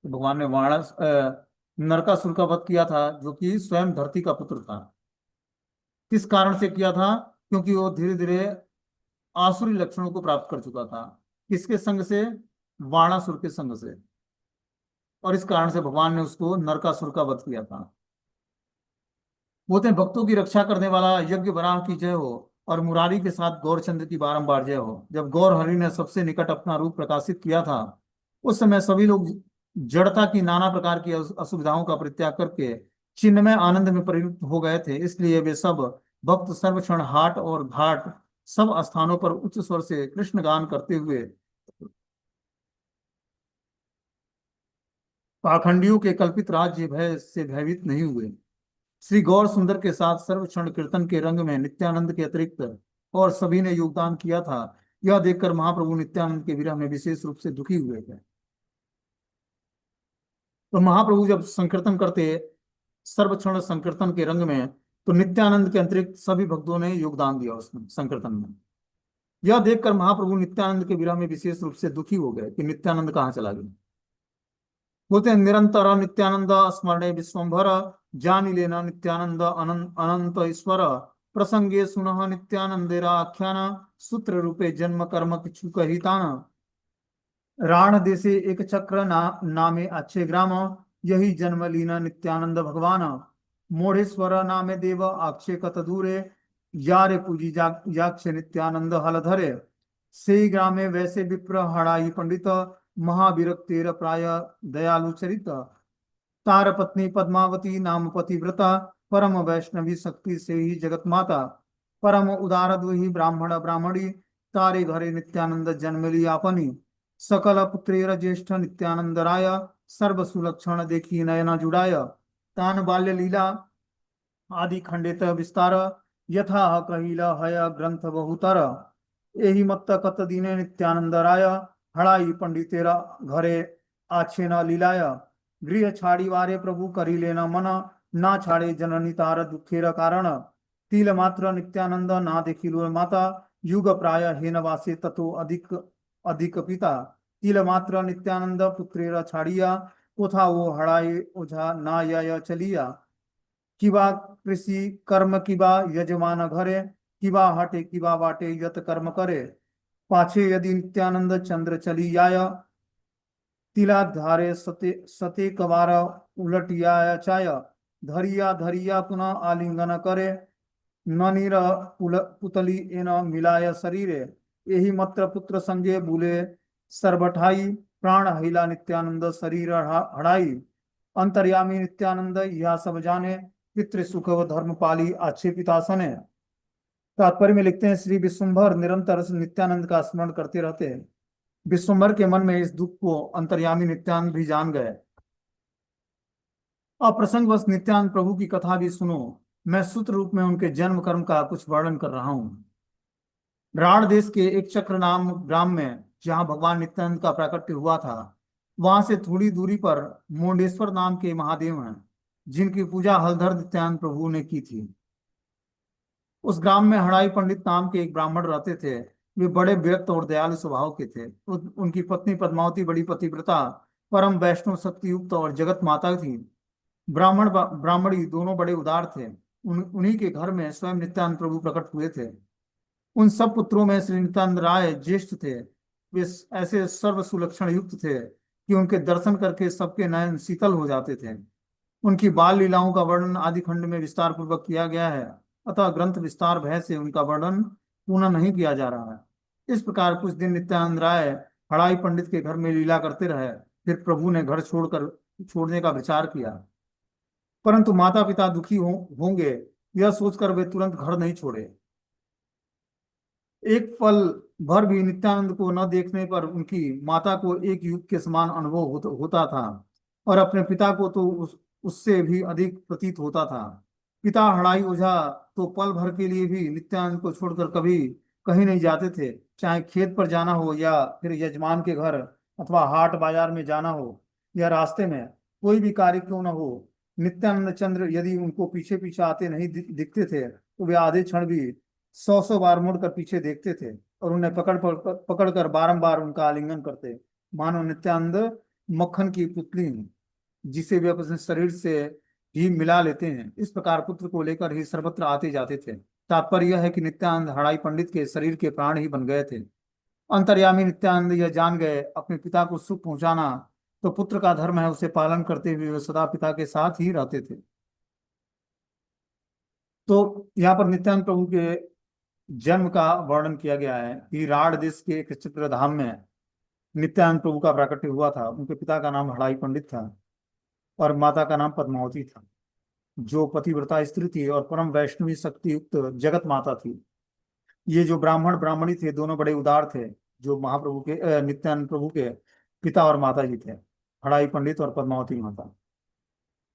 तो भगवान ने नरकासुर का वध किया था, जो कि स्वयं धरती का पुत्र था। किस कारण से किया था? क्योंकि वो धीरे धीरे आसुरी लक्षणों को प्राप्त कर चुका था। किसके संग से? वाणासुर के संग से। और इस कारण से भगवान ने उसको नरकासुर का वध किया था। बोलते हैं भक्तों की रक्षा करने वाला यज्ञ वराह की जय हो, और मुरारी के साथ गौरचंद्र की बारंबार जय हो। जब गौर हरि ने सबसे निकट अपना रूप प्रकाशित किया था, उस समय सभी लोग जड़ता की नाना प्रकार की असुविधाओं का परित्याग करके चिन्मय आनंद में परिणत हो गए थे। इसलिए वे सब भक्त सर्वक्षण हाट और घाट सब स्थानों पर उच्च स्वर से कृष्ण गान करते हुए पाखंडियों के कल्पित राज्य भय से भयभीत नहीं हुए। श्री गौर सुंदर के साथ सर्वक्षण कीर्तन के रंग में नित्यानंद के अतिरिक्त और सभी ने योगदान किया था। यह देखकर महाप्रभु नित्यानंद के विरह में विशेष रूप से दुखी हुए थे। तो महाप्रभु जब संकीर्तन करते सर्वक्षण संकीर्तन के रंग में, तो नित्यानंद के अतिरिक्त सभी भक्तों ने योगदान दिया उसमें संकीर्तन में। यह देखकर महाप्रभु नित्यानंद के विरह में विशेष रूप से दुखी हो गए कि नित्यानंद कहाँ चला गया। बोलते हैं निरंतर नित्यानंद स्मरणे विश्वम्भर, जानी लेना नित्यानंद अनंत ईश्वर, प्रसंगे सुनः नित्यानंदेरा आख्यान, सूत्र रूपे जन्म कर्म किछु कहितान। राण देशे एक चक्र नामे अच्छे ग्राम, यही जन्म लीना नित्यानंद भगवान। मोढ़ेश्वर नामे देव अक्षय कत दूरे, यारे पूजी याक्ष नित्यानंद हल धरे। से ग्रामे वैसे विप्र हड़ाई पंडित, महाविरक्तेर प्राय दयालु चरित। तार पत्नी पद्मावती नाम पतिव्रता, परम वैष्णवी शक्ति से ही जगत माता। परम उदार दुही ब्राह्मण ब्राह्मणी, तारे घरे नित्यानंद जन्म ली आपनी। सकल पुत्रेर ज्येष्ठ नित्यानंद राय, सर्व सुलक्षण देखी नयना जुड़ाय। तान बाल्य लीला आदि खंडित विस्तार, यथा कहिल हय ग्रंथ बहुतर। एहि मत्त कत दीने नित्यानंद राय, हड़ाई पंडितेरा घरे आछे न लीलाय। गृह छाड़ी वारे प्रभु करी लेना मन, ना छाड़े जननी तार दुखेर कारण। तिल मात्र नित्यानंद ना देखिलो माता, युग प्राय हेन वासे ततो अधिक अधिक पिता। तिल मात्र नित्यानंद पुत्रेर छाड़िया, कोथा वो हड़ाई ओझा ना या चलिया। किवा कृषि कर्म किवा यजमान घरे किवा हटे किवा वाटे यत कर्म करे पाछे यदि नित्यानंद चंद्र चली आय तिला धारे सते सते कवार उलटिया चाय धरिया धरिया पुनः आलिंगन करे ननीर पुतली एन मिलाय शरीरे यही मत्र पुत्र संगे बुले सर्वठाई प्राण हिला नित्यानंद शरीर हड़ाई अंतर्यामी नित्यानंद यह सब जाने पितृ सुख व धर्म पाली अच्छे पिता सने। तात्पर्य में लिखते हैं श्री विश्वम्भर निरंतर नित्यानंद का स्मरण करते रहते हैं। विश्वम्भर के मन में इस दुख को अंतर्यामी नित्यानंद भी जान गए। अब प्रसंगवश नित्यानंद प्रभु की कथा भी सुनो। मैं सूत्र रूप में उनके जन्म कर्म का कुछ वर्णन कर रहा हूँ। राण देश के एक चक्र नाम ग्राम में जहाँ भगवान नित्यानंद का प्राकट्य हुआ था, वहां से थोड़ी दूरी पर मुंडेश्वर नाम के महादेव हैं, जिनकी पूजा हलधर नित्यानंद प्रभु ने की थी। उस ग्राम में हड़ाई पंडित नाम के एक ब्राह्मण रहते थे। वे बड़े विरक्त और दयालु स्वभाव के थे। उनकी पत्नी पद्मावती बड़ी पतिव्रता, परम वैष्णव, शक्तियुक्त और जगत माता थी। ब्राह्मणी दोनों बड़े उदार थे। उन्हीं के घर में स्वयं नित्यानंद प्रभु प्रकट हुए थे। उन सब पुत्रों में श्री नित्यानंद राय ज्येष्ठ थे। वे ऐसे सर्व सुलक्षण युक्त थे कि उनके दर्शन करके सबके नयन शीतल हो जाते थे। उनकी बाल लीलाओं का वर्णन आदि खंड में विस्तार पूर्वक किया गया है, अतः ग्रंथ विस्तार भय से उनका वर्णन पूर्ण नहीं किया जा रहा है। इस प्रकार कुछ दिन नित्यानंद राय हड़ाई पंडित के घर में लीला करते रहे। फिर प्रभु ने घर छोड़ने का विचार किया, परंतु माता पिता दुखी होंगे यह सोचकर वे तुरंत घर नहीं छोड़े। एक पल भर भी नित्यानंद को न देखने पर उनकी माता को एक युग के समान अनुभव होता था और अपने पिता को तो उससे भी अधिक प्रतीत होता था। पिता हड़ाई ओझा तो पल भर के लिए भी नित्यानंद को छोड़कर कभी कहीं नहीं जाते थे। चाहे खेत पर जाना हो या फिर यजमान के घर अथवा हाट बाजार में जाना हो या रास्ते में कोई भी कार्य क्यों न हो, नित्यानंद चंद्र यदि उनको पीछे पीछे आते नहीं दिखते थे तो वे आधे क्षण भी 100 बार मुड़कर पीछे देखते थे और उन्हें पकड़ कर बारंबार उनका आलिंगन करते, मानो नित्यानंद मक्खन की पुतली जिसे वे अपने शरीर से ही मिला लेते हैं। इस प्रकार पुत्र को लेकर ही सर्वत्र आते जाते थे। तात्पर्य यह है कि नित्यानंद हड़ाई पंडित के शरीर के प्राण ही बन गए थे। अंतर्यामी नित्यानंद यह जान गए अपने पिता को सुख पहुंचाना तो पुत्र का धर्म है, उसे पालन करते हुए वे सदा पिता के साथ ही रहते थे। तो यहाँ पर नित्यानंद प्रभु के जन्म का वर्णन किया गया है कि राढ़ देश के एक चित्रधाम में नित्यानंद प्रभु का प्राकट्य हुआ था। उनके पिता का नाम हड़ाई पंडित था और माता का नाम पद्मावती था, जो पतिव्रता स्त्री थी और परम वैष्णवी शक्ति युक्त जगत माता थी। ये जो ब्राह्मण ब्राह्मणी थे दोनों बड़े उदार थे, जो महाप्रभु के नित्यानंद प्रभु के पिता और माता जी थे, हड़ाई पंडित और पद्मावती माता।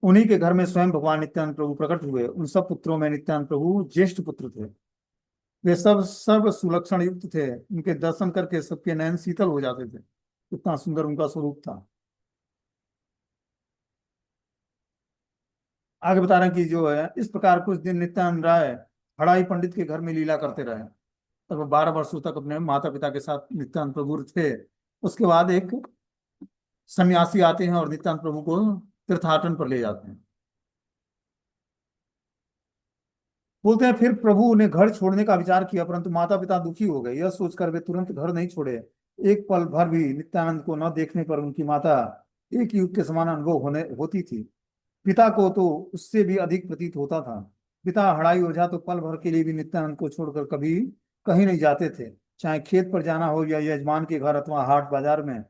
उन्हीं के घर में स्वयं भगवान नित्यानंद प्रभु प्रकट हुए। उन सब पुत्रों में नित्यानंद प्रभु ज्येष्ठ पुत्र थे। वे सब सर्व सुलक्षण युक्त थे। उनके दर्शन करके सबके नयन शीतल हो जाते थे, इतना सुंदर उनका स्वरूप था। आगे बता रहे हैं कि जो है इस प्रकार कुछ दिन नित्यानंद राय हड़ाई पंडित के घर में लीला करते रहे। तब 12 वर्षों तक अपने माता पिता के साथ नित्यानंद प्रभु थे। उसके बाद एक सन्यासी आते हैं और नित्यानंद प्रभु को तीर्थाटन पर ले जाते हैं। बोलते हैं फिर प्रभु ने घर छोड़ने का विचार किया, परंतु माता पिता दुखी हो गए। यह सोचकर वे तुरंत घर नहीं छोड़े। एक पल भर भी नित्यानंद को न देखने पर उनकी माता एक युग के समान अनुभव होती थी। पिता को तो उससे भी अधिक प्रतीत होता था। पिता हड़ाई ओझा तो पल भर के लिए भी नित्यानंद को छोड़कर कभी कहीं नहीं जाते थे। चाहे खेत पर जाना हो या यजमान के घर अथवा हाट बाजार में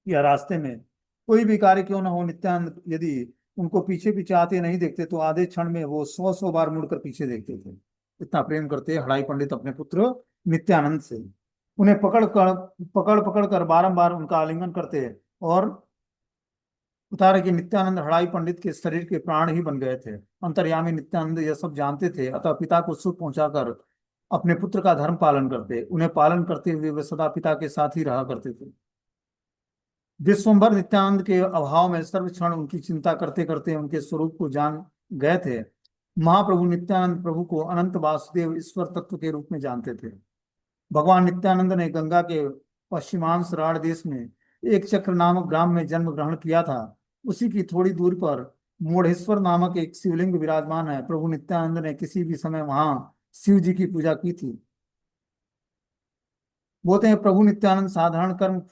या रास्ते में कोई भी कार्य क्यों न हो, नित्यानंद यदि उनको पीछे पीछे आते नहीं देखते तो आधे क्षण में वो 100 बार मुड़कर पीछे देखते थे। इतना प्रेम करते हड़ाई पंडित अपने पुत्र नित्यानंद से। उन्हें पकड़ पकड़ कर बारंबार उनका आलिंगन करते और उतारे कि नित्यानंद हड़ाई पंडित के शरीर के प्राण ही बन गए थे। अंतर्यामी नित्यानंद यह सब जानते थे, अतः पिता को सुख पहुंचाकर अपने पुत्र का धर्म पालन करते। उन्हें पालन करते हुए वे सदा पिता के साथ ही रहा करते थे। विश्वम्भर नित्यानंद के अभाव में सर्व क्षण उनकी चिंता करते करते उनके स्वरूप को जान गए थे। महाप्रभु नित्यानंद प्रभु को अनंत वासुदेव ईश्वर तत्व के रूप में जानते थे। भगवान नित्यानंद ने गंगा के पश्चिमांश राढ़ देश में एक चक्र नामक ग्राम में जन्म ग्रहण किया था। उसी की थोड़ी दूर पर मूढ़ेश्वर नामक एक शिवलिंग विराजमान है। प्रभु नित्यानंद ने किसी भी समय वहां शिव जी की पूजा की थी। बोलते हैं प्रभु नित्यानंद साधारण कर्म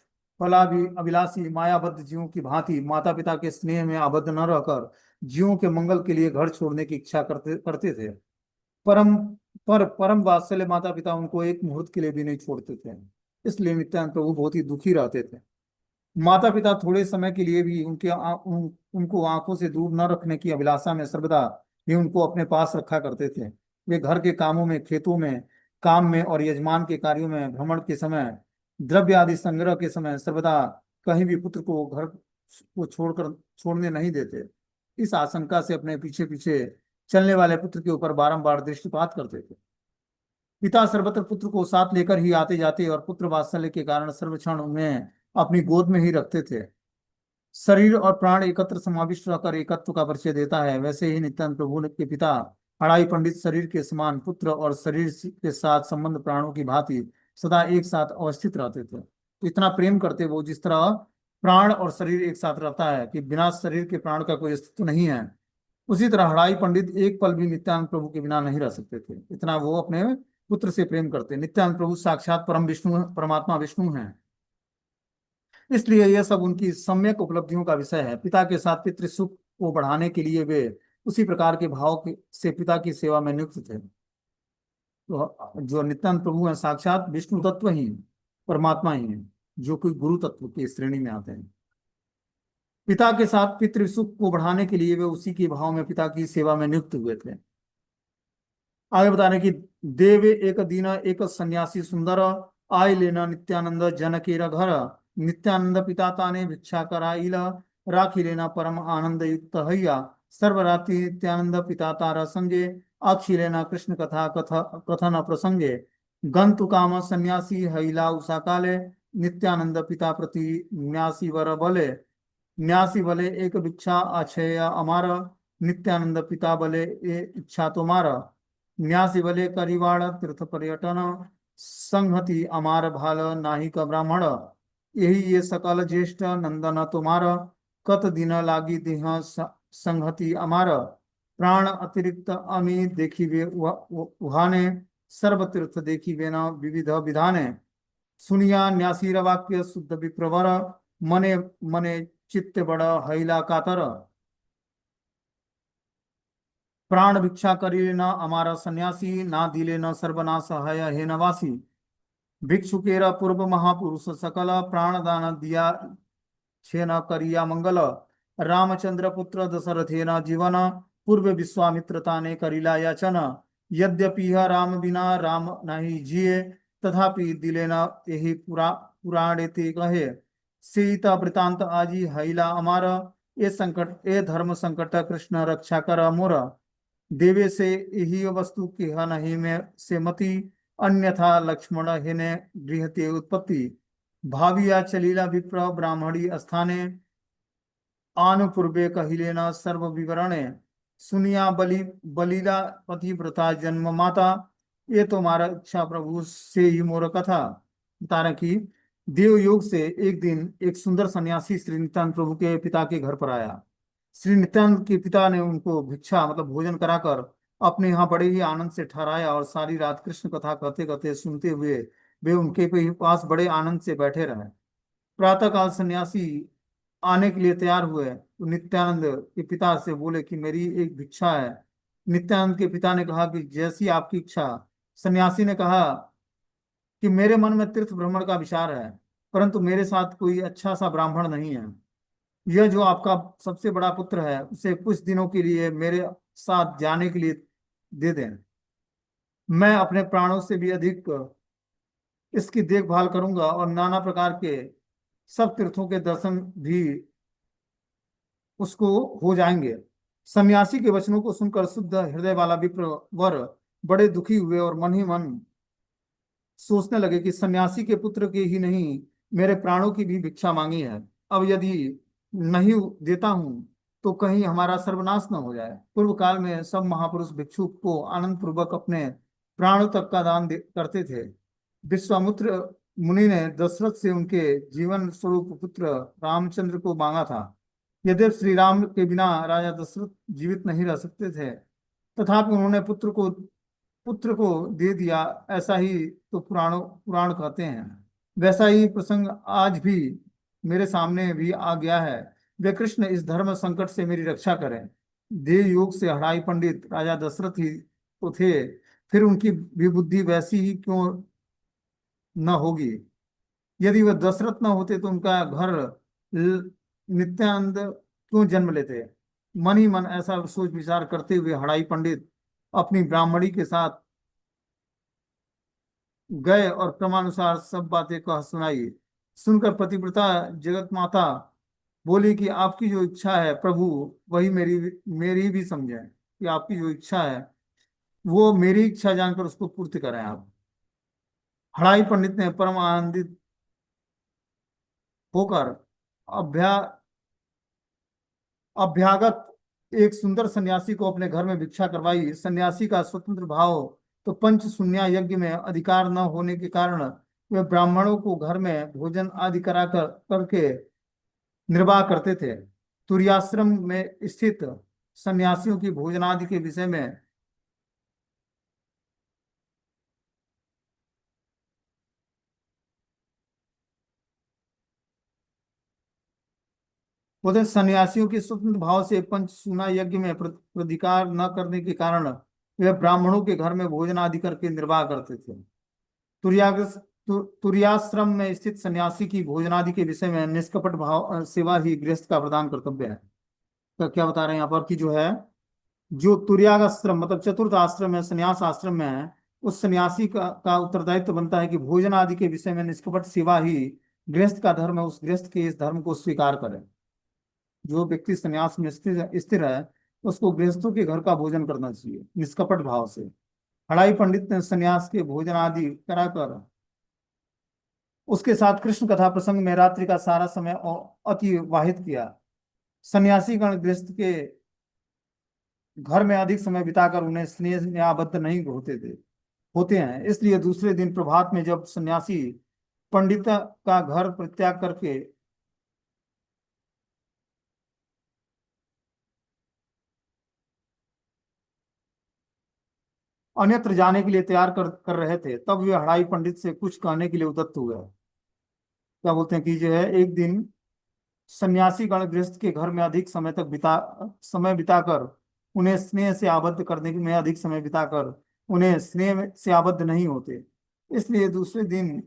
अभिलाषी मायाबद्ध जीवों की भांति माता पिता के स्नेह में आबद्ध न रहकर जीवों के मंगल के लिए घर छोड़ने की इच्छा करते करते थे। परम परम वात्सल्य माता पिता उनको एक मुहूर्त के लिए भी नहीं छोड़ते थे। इसलिए नित्यानंद प्रभु बहुत ही दुखी रहते थे। माता पिता थोड़े समय के लिए भी उनको आंखों से दूर न रखने की अभिलाषा में सर्वदा ही उनको अपने पास रखा करते थे। वे घर के कामों में, खेतों में काम में और यजमान के कार्यों में, भ्रमण के समय, द्रव्य आदि संग्रह के समय सर्वदा कहीं भी पुत्र को घर को छोड़ने नहीं देते। इस आशंका से अपने पीछे पीछे चलने वाले पुत्र के ऊपर बारंबार दृष्टिपात करते थे। पिता सर्वत्र पुत्र को साथ लेकर ही आते जाते और पुत्र वात्सल्य के कारण सर्व क्षण उन्हें अपनी गोद में ही रखते थे। शरीर और प्राण एकत्र समाविष्ट रहकर एकत्व का परिचय देता है, वैसे ही नित्यानंद प्रभु के पिता अड़ाई पंडित शरीर के समान पुत्र और शरीर के साथ संबंध प्राणों की भांति सदा एक साथ अवस्थित रहते थे। तो इतना प्रेम करते वो, जिस तरह प्राण और शरीर एक साथ रहता है कि बिना शरीर के प्राण का कोई अस्तित्व नहीं है, उसी तरह हड़ाई पंडित एक पल भी नित्यानंद प्रभु के बिना नहीं रह सकते थे। इतना वो अपने पुत्र से प्रेम करते। नित्यानंद प्रभु साक्षात परम विष्णु, परमात्मा विष्णु हैं। इसलिए यह सब उनकी सम्यक उपलब्धियों का विषय है। पिता के साथ पितृ सुख को बढ़ाने के लिए वे उसी प्रकार के से पिता की सेवा में नियुक्त थे। तो जो नित्यानंद प्रभु हैं साक्षात विष्णु तत्व ही, परमात्मा ही हैं, जो कि गुरु तत्व की श्रेणी में आते हैं। पिता के साथ पितृ सुख को बढ़ाने के लिए वे उसी के भाव में पिता की सेवा में नियुक्त हुए थे। आगे बता रहे कि देव एक दीन एक सन्यासी सुंदर आय लेना नित्यानंद जनकेर घर। नित्यानंद पिता ताने भिक्षा कराइल राखी लेना परम आनंद युक्त हैया। सर्वरात्रि नित्यानंद पिता तारा संगे आक्षी लेना कृष्ण कथा कथन प्रसंगे। गंतु काम सन्यासी हैला उषा काले नित्यानंद पिता प्रति न्यासी वर बले। न्यासी बले एक भिक्षा अक्षय अमार नित्यानंद पिता बले ए इच्छा तुम्हारा। न्यासी बले करिवाड़ तीर्थ पर्यटन संहति अमार भाल नाही का ब्राह्मण। यही ये सकल ज्येष्ठ नंदन तुम्हार कत दिन लागी देह संहति अमार। प्राण अतिरिक्त अमी देखी वे उहाने सर्व तीर्थ देखी वे न विविध विधाने। सुनिया न्यासीर वाक्य शुद्ध विप्रवर मने मने चित्त बड़ हैला कातर। प्राण भिक्षा करी न अमारा सन्यासी ना दिले न सर्वनाश है हे नवासी। भिक्षुकेरा पूर्व महापुरुष सकल प्राण दान दिया छे न करिया मंगल। रामचंद्र पुत्र दशरथे न जीवन पूर्व विश्वामित्रता ने करिला याचन। यद्यपि यह राम बिना राम नहीं जिए तथापि दिले न यही पुराणे ते कहे। सीता वृतांत आजी हैला अमार ये संकट ए धर्म संकट कृष्ण रक्षा कर मोर। देवे से यही वस्तु की नहीं में से मति अन्यथा लक्ष्मण हिने गृहते उत्पत्ति। भाविया चलीला विप्र ब्राह्मणी स्थाने आनुपूर्वे कहिले न सर्व विवरणे। सुनिया बलिला पतिव्रता जन्म माता ये तो मारा इच्छा प्रभु से ही मोर कथा। बता रहे कि देव योग से एक दिन एक सुंदर सन्यासी श्री नित्यानंद प्रभु के पिता के घर पर आया। श्री नित्यानंद के पिता ने उनको भिक्षा मतलब भोजन कराकर अपने यहाँ बड़े ही आनंद से ठहराया और सारी रात कृष्ण कथा कहते कहते सुनते हुए वे उनके पास बड़े आनंद से बैठे रहे। प्रातःकाल सन्यासी आने के लिए तैयार हुए तो नित्यानंद के पिता से बोले कि मेरी एक भिक्षा है। नित्यानंद के पिता ने कहा कि जैसी आपकी इच्छा। सन्यासी ने कहा कि मेरे मन में तीर्थ भ्रमण का विचार है, परंतु मेरे साथ कोई अच्छा सा ब्राह्मण नहीं है। यह जो आपका सबसे बड़ा पुत्र है उसे कुछ दिनों के लिए मेरे साथ जाने के लिए दे दें। मैं अपने प्राणों से भी अधिक इसकी देखभाल करूंगा और नाना प्रकार के सब तीर्थों के दर्शन भी उसको हो जाएंगे। सन्यासी के वचनों को सुनकर शुद्ध हृदय वाला विप्र वर बड़े दुखी हुए और मन ही मन सोचने लगे कि सन्यासी के पुत्र के ही नहीं मेरे प्राणों की भी भिक्षा मांगी है। अब यदि नहीं देता हूं तो कहीं हमारा सर्वनाश न हो जाए। पूर्व काल में सब महापुरुष भिक्षुक को आनंद पूर्वक अपने प्राणों तक का दान करते थे। विश्वामित्र मुनि ने दशरथ से उनके जीवन स्वरूप पुत्र रामचंद्र को मांगा था। यद्यपि श्री राम के बिना राजा दशरथ जीवित नहीं रह सकते थे, तथापि उन्होंने पुत्र को दे दिया, ऐसा ही तो पुराण कहते हैं। वैसा ही प्रसंग आज भी मेरे सामने भी आ गया है। वे कृष्ण इस धर्म संकट से मेरी रक्षा करें। देव योग से हड़ाई पंडित राजा दशरथ ही तो थे, फिर उनकी भी बुद्धि वैसी ही क्यों न होगी। यदि वह दशरथ न होते तो उनका घर नित्यानंद क्यों जन्म लेते। मन ही मन ऐसा सोच विचार करते हुए हड़ाई पंडित अपनी ब्राह्मणी के साथ गए और क्रमानुसार सब बातें कह सुनाई। सुनकर पतिव्रता जगत माता बोली कि आपकी जो इच्छा है प्रभु, वही मेरी मेरी भी समझे कि आपकी जो इच्छा है वो मेरी इच्छा जानकर उसको पूर्ति करें आप। हड़ाई पंडित ने परम आनंदित होकर अभ्या अभ्यागत एक सुंदर सन्यासी को अपने घर में भिक्षा करवाई। सन्यासी का स्वतंत्र भाव तो पंच शून्य यज्ञ में अधिकार न होने के कारण वे ब्राह्मणों को घर में भोजन आदि करा करके निर्वाह करते थे। तुर्याश्रम में स्थित सन्यासियों की भोजनादि के विषय में बोले सन्यासियों के स्वतंत्र भाव से पंचसूना यज्ञ में प्रतिकार न करने के कारण वे ब्राह्मणों के घर में भोजन आदि करके निर्वाह करते थे। तुर्याश्रम में स्थित सन्यासी की भोजनादि के विषय में निष्कपट भाव सेवा ही गृहस्थ का प्रधान कर्तव्य है। तो क्या बता रहे हैं यहाँ पर कि जो है, जो तुर्याश्रम मतलब चतुर्थ आश्रम है, संन्यास आश्रम में है, उस सन्यासी का उत्तरदायित्व बनता है कि भोजन आदि के विषय में निष्कपट सेवा ही गृहस्थ का धर्म है। उस गृहस्थ के इस धर्म को स्वीकार करें। जो व्यक्ति संन्यास में स्थिर स्थिर है उसको गृहस्थों के घर का भोजन करना चाहिए निष्कपट भाव से। हड़ाई पंडित ने संन्यास के भोजन आदि कराकर उसके साथ कृष्ण कथा प्रसंग में रात्रि का सारा समय अतिवाहित किया। सन्यासी गण गृहस्थ के घर में अधिक समय बिताकर उन्हें स्नेह में आबद्ध नहीं होते हैं। इसलिए दूसरे दिन प्रभात में जब सन्यासी पंडित का घर परित्याग करके अन्यत्र जाने के लिए तैयार कर रहे थे, तब वे हड़ाई पंडित से कुछ कहने के लिए उद्यत हुए। क्या बोलते हैं कि जो है, एक दिन सन्यासी गण गृहस्थ के घर में अधिक समय बिताकर उन्हें स्नेह से आबद्ध करने में अधिक समय बिताकर उन्हें स्नेह से आबद्ध नहीं होते। इसलिए दूसरे दिन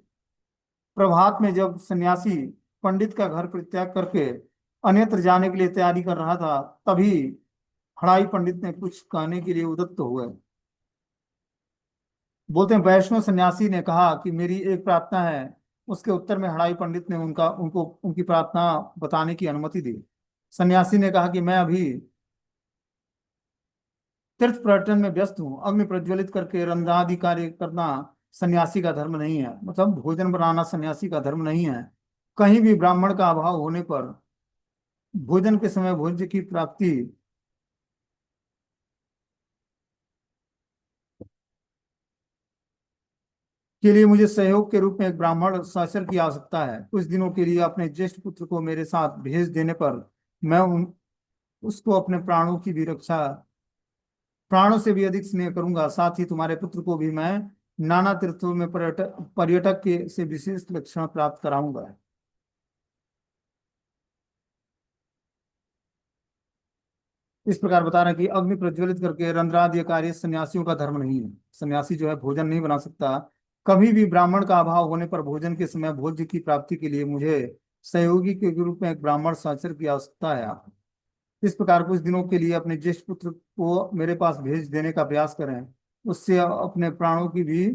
प्रभात में जब सन्यासी पंडित का घर परित्याग करके अन्यत्र जाने के लिए तैयारी कर रहा था, तभी हड़ाई पंडित ने कुछ कहने के लिए उद्यत हुए। बोलते हैं वैष्णव सन्यासी ने कहा कि मेरी एक प्रार्थना है। उसके उत्तर में हड़ाई पंडित ने उनकी प्रार्थना बताने की अनुमति दी। सन्यासी ने कहा कि मैं अभी तीर्थ पर्यटन में व्यस्त हूँ। अग्नि प्रज्वलित करके रंध्रादि कार्य करना सन्यासी का धर्म नहीं है, मतलब भोजन बनाना सन्यासी का धर्म नहीं है। कहीं भी ब्राह्मण का अभाव होने पर भोजन के समय भोज्य की प्राप्ति के लिए मुझे सहयोग के रूप में एक ब्राह्मण सहचर की आवश्यकता है। कुछ दिनों के लिए अपने ज्येष्ठ पुत्र को मेरे साथ भेज देने पर मैं उसको अपने प्राणों से भी अधिक स्नेह करूंगा। साथ ही तुम्हारे पुत्र को भी मैं नाना तीर्थों में पर्यटक के से विशेष लक्षण प्राप्त कराऊंगा। इस प्रकार बता रहे हैं कि अग्नि प्रज्वलित करके रंध्रादि कार्य सन्यासियों का धर्म नहीं है। सन्यासी जो है भोजन नहीं बना सकता। कभी भी ब्राह्मण का अभाव होने पर भोजन के समय भोज्य की प्राप्ति के लिए मुझे सहयोगी के रूप में एक ब्राह्मण सहचर की आवश्यकता है। इस प्रकार कुछ दिनों के लिए अपने ज्येष्ठ पुत्र को मेरे पास भेज देने का प्रयास करें। उससे अपने प्राणों की भी